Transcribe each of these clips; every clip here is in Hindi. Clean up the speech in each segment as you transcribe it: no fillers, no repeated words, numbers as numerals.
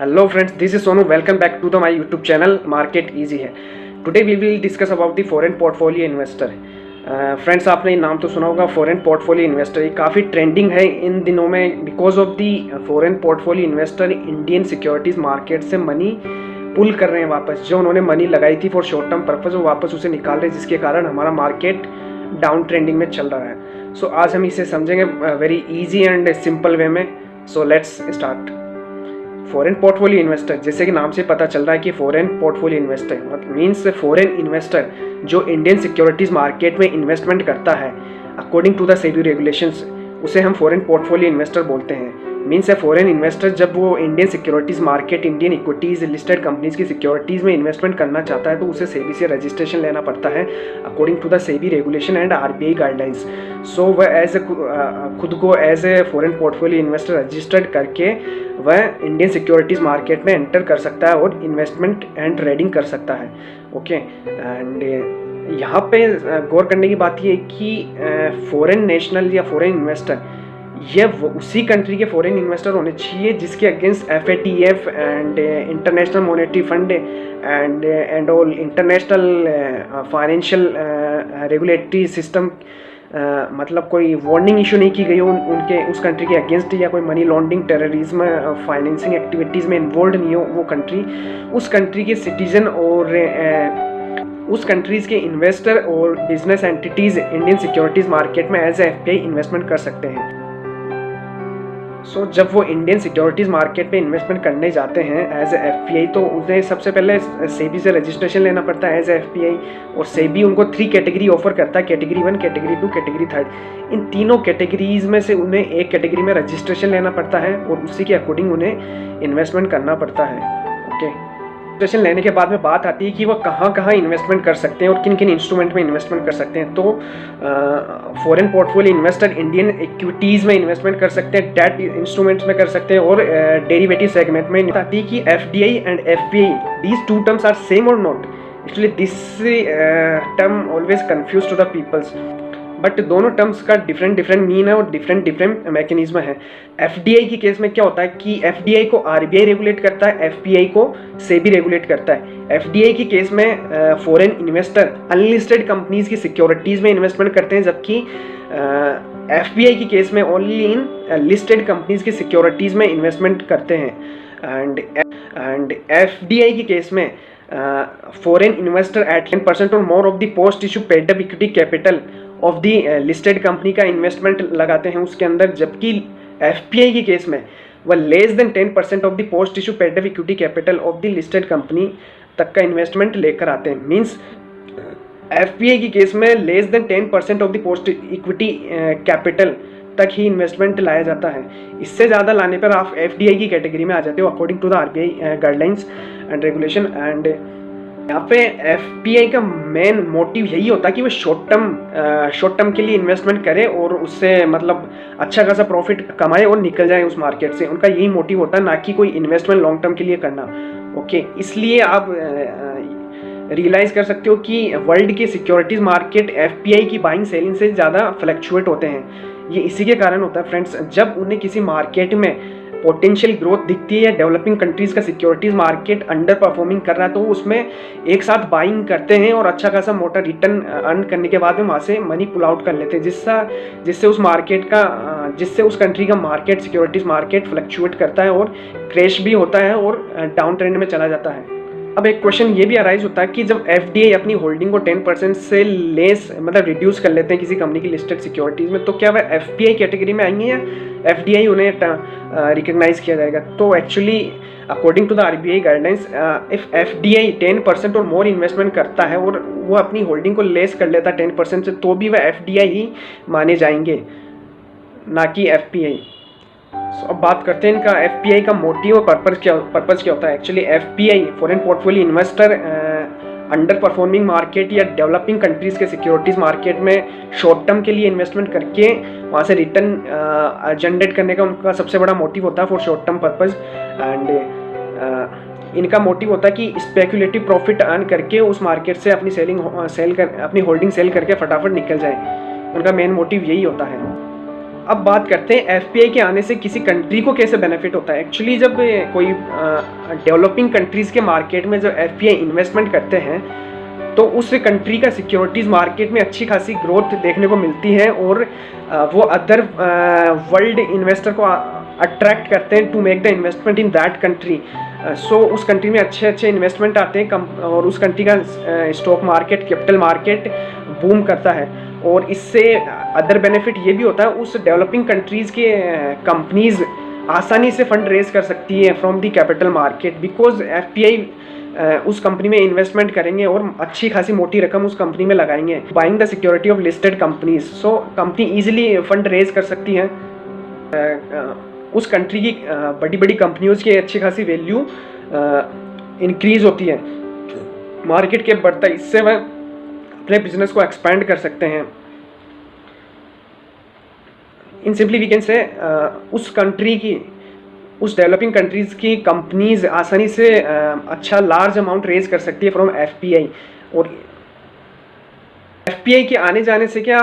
Hello friends, this is Sonu. Welcome back to my YouTube channel Market Easy है. Today we will discuss about the foreign portfolio investor. Friends आपने नाम तो सुना होगा फॉरेन पोर्टफोलियो इन्वेस्टर. ये काफ़ी ट्रेंडिंग है इन दिनों में because of the foreign portfolio investor Indian securities market से मनी पुल कर रहे हैं वापस. जो उन्होंने मनी लगाई थी फॉर शॉर्ट टर्म पर्पज़ वो वापस उसे निकाल रहे हैं, जिसके कारण हमारा मार्केट डाउन ट्रेंडिंग में चल रहा है. सो आज हम इसे समझेंगे very easy and simple way में. So let's start. Foreign portfolio investor, जैसे कि नाम से पता चल रहा है कि foreign portfolio investor means foreign investor जो इंडियन सिक्योरिटीज़ मार्केट में इन्वेस्टमेंट करता है according to the SEBI regulations, उसे हम फॉरेन पोर्टफोलियो इन्वेस्टर बोलते हैं. मीन्स है फॉरेन इन्वेस्टर जब वो Indian securities market, Indian equities, listed companies की सिक्योरिटीज़ में इन्वेस्टमेंट करना चाहता है तो उसे सेबी से रजिस्ट्रेशन लेना पड़ता है according to the SEBI regulation and RBI guidelines. So वह खुद को as a foreign portfolio investor registered करके वह इंडियन सिक्योरिटीज़ मार्केट में एंटर कर सकता है और इन्वेस्टमेंट एंड ट्रेडिंग कर सकता है. ओके एंड यहाँ पे गौर करने की बात ये है कि फॉरेन नेशनल या फॉरेन इन्वेस्टर ये उसी कंट्री के फॉरेन इन्वेस्टर होने चाहिए जिसके against FATF and international monetary fund and all international financial regulatory system मतलब कोई वार्निंग इशू नहीं की गई हो उनके उस कंट्री के अगेंस्ट, या कोई money laundering, terrorism, financing activities में इन्वॉल्व नहीं हो वो कंट्री. उस कंट्री के सिटीजन और उस कंट्रीज़ के इन्वेस्टर और business entities Indian securities market में एज ए FPI इन्वेस्टमेंट कर सकते हैं. जब वो इंडियन सिक्योरिटीज़ मार्केट में इन्वेस्टमेंट करने जाते हैं एज ए FPI तो उन्हें सबसे पहले सेबी से रजिस्ट्रेशन लेना पड़ता है एज ए FPI. और सेबी उनको 3 कैटेगरी ऑफर करता है, कैटेगरी 1, कैटेगरी 2, कैटेगरी 3. इन तीनों कैटेगरीज में से उन्हें एक कैटेगरी में रजिस्ट्रेशन लेना पड़ता है और उसी के अकॉर्डिंग उन्हें इन्वेस्टमेंट करना पड़ता है. ओके रजिस्ट्रेशन लेने के बाद में बात आती है कि वह कहाँ कहाँ इन्वेस्टमेंट कर सकते हैं और किन किन इंस्ट्रूमेंट में इन्वेस्टमेंट कर सकते हैं. तो foreign portfolio investor Indian equities में इन्वेस्टमेंट कर सकते हैं, डेट इंस्ट्रूमेंट्स में कर सकते हैं और डेरिवेटिव सेगमेंट में. आती है कि FDI and FPI these two terms are same और not. Actually this term always confuse to the peoples, but दोनों टर्म्स का डिफरेंट मीन है और डिफरेंट मैकेनिज्म है. FDI के केस में क्या होता है कि FDI को RBI रेगुलेट करता है, FPI को सेबी रेगुलेट करता है. FDI के केस में फॉरेन इन्वेस्टर अनलिस्टेड कंपनीज की सिक्योरिटीज़ में इन्वेस्टमेंट करते हैं, जबकि FPI के केस में ओनली इन लिस्टेड कंपनीज की सिक्योरिटीज़ में इन्वेस्टमेंट करते हैं. एंड FDI के केस में फॉरेन इन्वेस्टर एट 10% और more of the post issue paid up equity capital of the listed company का इन्वेस्टमेंट लगाते हैं उसके अंदर, जबकि FPI के केस में वह less than 10% of the post issue paid up equity capital of the listed company तक का इन्वेस्टमेंट लेकर आते हैं. मींस FPI के केस में less than 10% of the post equity capital तक ही इन्वेस्टमेंट लाया जाता है. इससे ज़्यादा लाने पर आप FDI की कैटेगरी में आ जाते हो according to the RBI guidelines and regulation. And यहाँ पे FPI का मेन मोटिव यही होता है कि वो शॉर्ट टर्म के लिए इन्वेस्टमेंट करे और उससे मतलब अच्छा खासा प्रॉफिट कमाए और निकल जाए उस मार्केट से. उनका यही मोटिव होता है, ना कि कोई इन्वेस्टमेंट लॉन्ग टर्म के लिए करना. ओके इसलिए आप रियलाइज़ कर सकते हो कि वर्ल्ड के सिक्योरिटीज़ मार्केट FPI की बाइंग सेलिंग से ज़्यादा फ्लक्चुएट होते हैं. ये इसी के कारण होता है फ्रेंड्स, जब उन्हें किसी मार्केट में पोटेंशियल ग्रोथ दिखती है या डेवलपिंग कंट्रीज़ का सिक्योरिटीज़ मार्केट अंडर परफॉर्मिंग कर रहा है तो उसमें एक साथ बाइंग करते हैं और अच्छा खासा मोटा रिटर्न अर्न करने के बाद में वहाँ से मनी पुल आउट कर लेते हैं, जिससे उस कंट्री का मार्केट, सिक्योरिटीज़ मार्केट फ्लक्चुएट करता है और क्रैश भी होता है और डाउन ट्रेंड में चला जाता है. अब एक क्वेश्चन ये भी अराइज होता है कि जब FDI अपनी होल्डिंग को 10% से लेस मतलब रिड्यूस कर लेते हैं किसी कंपनी की लिस्टेड सिक्योरिटीज़ में, तो क्या वह FPI कैटेगरी में आएंगे या FDI उन्हें रिकग्नाइज किया जाएगा. तो actually according to the RBI guidelines if FDI 10% और मोर इन्वेस्टमेंट करता है और वो अपनी होल्डिंग को लेस कर लेता है 10% से, तो भी वह FDI ही माने जाएंगे, ना कि FPI. अब बात करते हैं इनका FPI का मोटिव और पर्पस क्या होता है. Actually FPI foreign portfolio investor under performing market या डेवलपिंग कंट्रीज़ के सिक्योरिटीज़ मार्केट में शॉर्ट टर्म के लिए इन्वेस्टमेंट करके वहाँ से रिटर्न जनरेट करने का उनका सबसे बड़ा मोटिव होता है for short term purpose. And इनका मोटिव होता है कि स्पेकुलेटिव प्रॉफिट अर्न करके उस मार्केट से अपनी होल्डिंग सेल करके फटाफट निकल जाए. उनका मेन मोटिव यही होता है. अब बात करते हैं एफपीआई के आने से किसी कंट्री को कैसे बेनिफिट होता है। एक्चुअली जब कोई डेवलपिंग कंट्रीज़ के मार्केट में जब एफपीआई इन्वेस्टमेंट करते हैं तो उस कंट्री का सिक्योरिटीज़ मार्केट में अच्छी खासी ग्रोथ देखने को मिलती है और वो अदर वर्ल्ड इन्वेस्टर को अट्रैक्ट करते हैं to make the investment in that country. So उस कंट्री में अच्छे अच्छे इन्वेस्टमेंट आते हैं और उस कंट्री का stock market, capital market boom करता है। और इससे अदर बेनिफिट ये भी होता है, उस डेवलपिंग कंट्रीज़ के कंपनीज़ आसानी से फंड रेज कर सकती है from the capital market, because FPI उस कंपनी में इन्वेस्टमेंट करेंगे और अच्छी खासी मोटी रकम उस कंपनी में लगाएंगे, buying the security of listed companies. So company easily fund raise कर सकती है। उस कंट्री की बड़ी बड़ी कंपनियों की अच्छी खासी वैल्यू इंक्रीज होती है, मार्केट कैप बढ़ता है, इससे वह अपने बिजनेस को एक्सपैंड कर सकते हैं। इन सिंपली वी कैन से उस डेवलपिंग कंट्रीज़ की कंपनीज आसानी से अच्छा लार्ज अमाउंट रेज कर सकती है फ्रॉम एफपीआई। और एफपीआई के आने जाने से क्या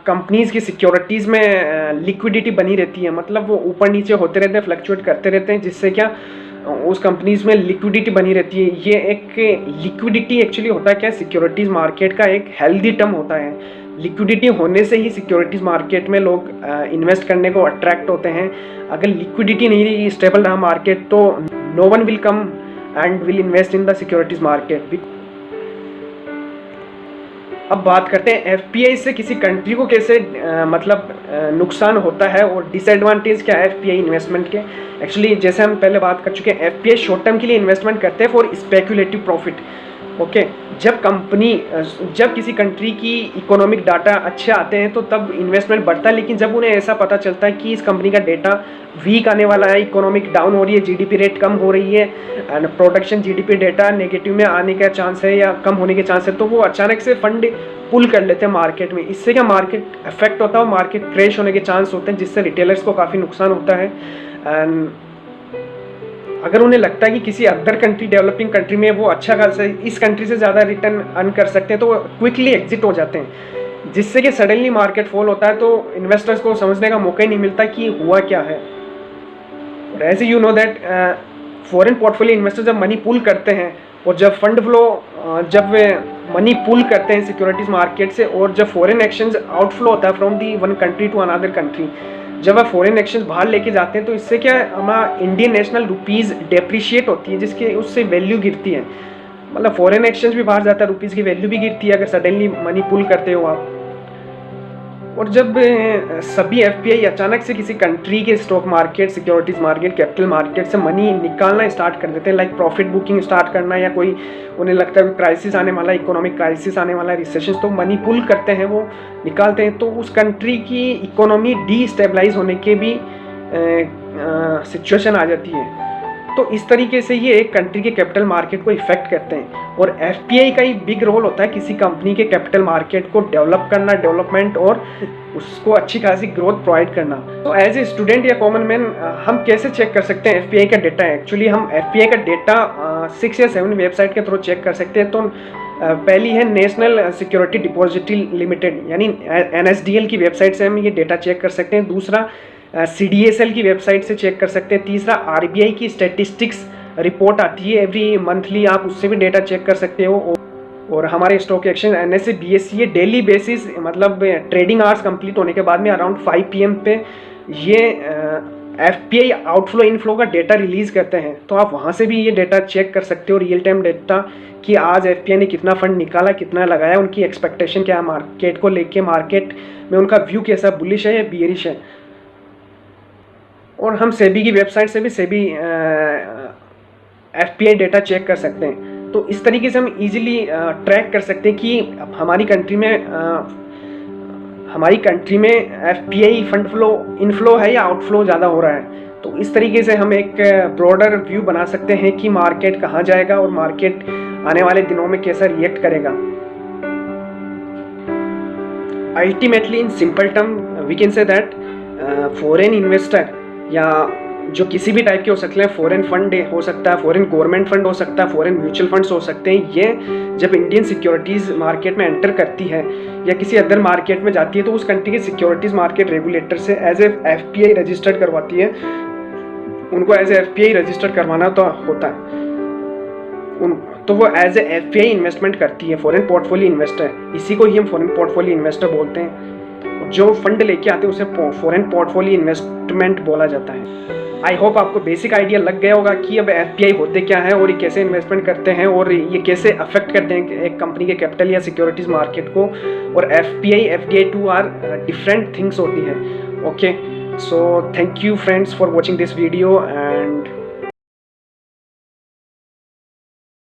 कंपनीज की सिक्योरिटीज़ में लिक्विडिटी बनी रहती है, मतलब वो ऊपर नीचे होते रहते हैं, फ्लक्चुएट करते रहते हैं, जिससे क्या उस कंपनीज में लिक्विडिटी बनी रहती है। ये एक लिक्विडिटी एक्चुअली होता है क्या, सिक्योरिटीज़ मार्केट का एक हेल्दी टर्म होता है। लिक्विडिटी होने से ही सिक्योरिटीज़ मार्केट में लोग इन्वेस्ट करने को अट्रैक्ट होते हैं। अगर लिक्विडिटी नहीं रही, स्टेबल रहा मार्केट, तो no one will come and will invest in the securities market. अब बात करते हैं एफपीआई से किसी कंट्री को कैसे नुकसान होता है और डिसएडवांटेज क्या है एफपीआई इन्वेस्टमेंट के। एक्चुअली जैसे हम पहले बात कर चुके हैं, एफपीआई शॉर्ट टर्म के लिए इन्वेस्टमेंट करते हैं फॉर स्पेकुलेटिव प्रॉफिट। ओके, जब किसी कंट्री की इकोनॉमिक डाटा अच्छे आते हैं तो तब इन्वेस्टमेंट बढ़ता है, लेकिन जब उन्हें ऐसा पता चलता है कि इस कंपनी का डेटा वीक आने वाला है, इकोनॉमिक डाउन हो रही है, जीडीपी रेट कम हो रही है and production GDP data negative में आने का चांस है या कम होने के चांस है, तो वो अचानक से फंड पुल कर लेते हैं मार्केट में। इससे क्या मार्केट इफेक्ट होता है, मार्केट क्रैश होने के चांस होते हैं, जिससे रिटेलर्स को काफ़ी नुकसान होता है। एंड अगर उन्हें लगता है कि किसी अदर कंट्री, डेवलपिंग कंट्री में वो अच्छा खासा इस कंट्री से ज़्यादा रिटर्न अर्न कर सकते हैं, तो वो क्विकली एग्जिट हो जाते हैं, जिससे कि सडनली मार्केट फॉल होता है, तो इन्वेस्टर्स को समझने का मौका ही नहीं मिलता कि हुआ क्या है। और as you know that foreign portfolio investor जब मनी पुल करते हैं और जब फंड फ्लो जब वे मनी पुल करते हैं सिक्योरिटीज़ मार्केट से, और जब फॉरेन एक्सचेंज आउटफ्लो होता है from the one country to another country, जब आप फॉरेन एक्सचेंज बाहर लेके जाते हैं, तो इससे क्या हमारा इंडियन नेशनल रुपीज़ डेप्रिशिएट होती है, जिसके उससे वैल्यू गिरती है। मतलब फॉरेन एक्सचेंज भी बाहर जाता है, रुपीज़ की वैल्यू भी गिरती है अगर सडनली मनी पुल करते हो आप। और जब सभी एफपीआई अचानक से किसी कंट्री के stock market, securities market, capital market से मनी निकालना स्टार्ट कर देते हैं, लाइक प्रॉफिट बुकिंग स्टार्ट करना, या कोई उन्हें लगता है क्राइसिस आने वाला, इकोनॉमिक क्राइसिस आने वाला, रिसेशन, तो मनी पुल करते हैं, वो निकालते हैं, तो उस कंट्री की इकोनॉमी डीस्टेबलाइज होने के भी सिचुएशन आ जाती है। तो इस तरीके से ये एक कंट्री के कैपिटल मार्केट को इफेक्ट करते हैं। और एफपीआई का ही बिग रोल होता है किसी कंपनी के कैपिटल मार्केट को डेवलप करना, डेवलपमेंट, और उसको अच्छी खासी ग्रोथ प्रोवाइड करना। तो एज ए स्टूडेंट या कॉमन मैन हम कैसे चेक कर सकते हैं एफपीआई का डेटा? एक्चुअली हम एफपीआई का डेटा 6 या 7 वेबसाइट के थ्रू चेक कर सकते हैं। तो पहली है नेशनल सिक्योरिटी डिपॉजिटरी लिमिटेड, यानी NSDL की वेबसाइट से हम ये डेटा चेक कर सकते हैं। दूसरा CDSL की वेबसाइट से चेक कर सकते हैं। तीसरा RBI की स्टैटिस्टिक्स रिपोर्ट आती है एवरी मंथली, आप उससे भी डेटा चेक कर सकते हो। और हमारे stock exchange NSE BSE daily basis, मतलब ट्रेडिंग आवर्स कंप्लीट होने के बाद में अराउंड 5 PM पे ये एफपीआई आउटफ्लो इनफ्लो का डेटा रिलीज़ करते हैं। तो आप वहाँ से भी ये डेटा चेक कर सकते हो, रियल टाइम डेटा, कि आज एफपीआई ने कितना फंड निकाला, कितना लगाया, उनकी एक्सपेक्टेशन क्या है मार्केट को लेके, मार्केट में उनका व्यू कैसा, बुलिश है या बियरिश है। और हम सेबी की वेबसाइट से भी सेबी एफपीआई डेटा चेक कर सकते हैं। तो इस तरीके से हम इजीली ट्रैक कर सकते हैं कि हमारी कंट्री में एफपीआई फंड फ्लो इनफ्लो है या आउटफ्लो ज़्यादा हो रहा है। तो इस तरीके से हम एक ब्रॉडर व्यू बना सकते हैं कि मार्केट कहाँ जाएगा और मार्केट आने वाले दिनों में कैसा रिएक्ट करेगा। Ultimately in simple term we can say that foreign investor या जो किसी भी टाइप के हो सकते हैं, फॉरेन फंड हो सकता है, फॉरेन गवर्नमेंट फंड हो सकता है, फॉरेन म्यूचुअल फंड्स हो सकते हैं। ये जब इंडियन सिक्योरिटीज़ मार्केट में एंटर करती है या किसी अदर मार्केट में जाती है तो उस कंट्री के सिक्योरिटीज़ मार्केट रेगुलेटर से एज ए FPI रजिस्टर्ड करवाती है। उनको एज ए FPI रजिस्टर्ड करवाना तो होता है, तो वो एज ए FPI इन्वेस्टमेंट करती है, फॉरेन पोर्टफोलियो इन्वेस्टर। इसी को ही हम फॉरेन पोर्टफोलियो इन्वेस्टर बोलते हैं। जो फंड लेके आते हैं उसे फॉरेन पोर्टफोलियो इन्वेस्टमेंट बोला जाता है। आई होप आपको बेसिक आइडिया लग गया होगा कि अब FPI होते क्या है और ये कैसे इन्वेस्टमेंट करते हैं और ये कैसे अफेक्ट करते हैं एक कंपनी के कैपिटल या सिक्योरिटीज़ मार्केट को। और FPI FDI 2 are different things होती है। Okay, so thank you friends for watching this video and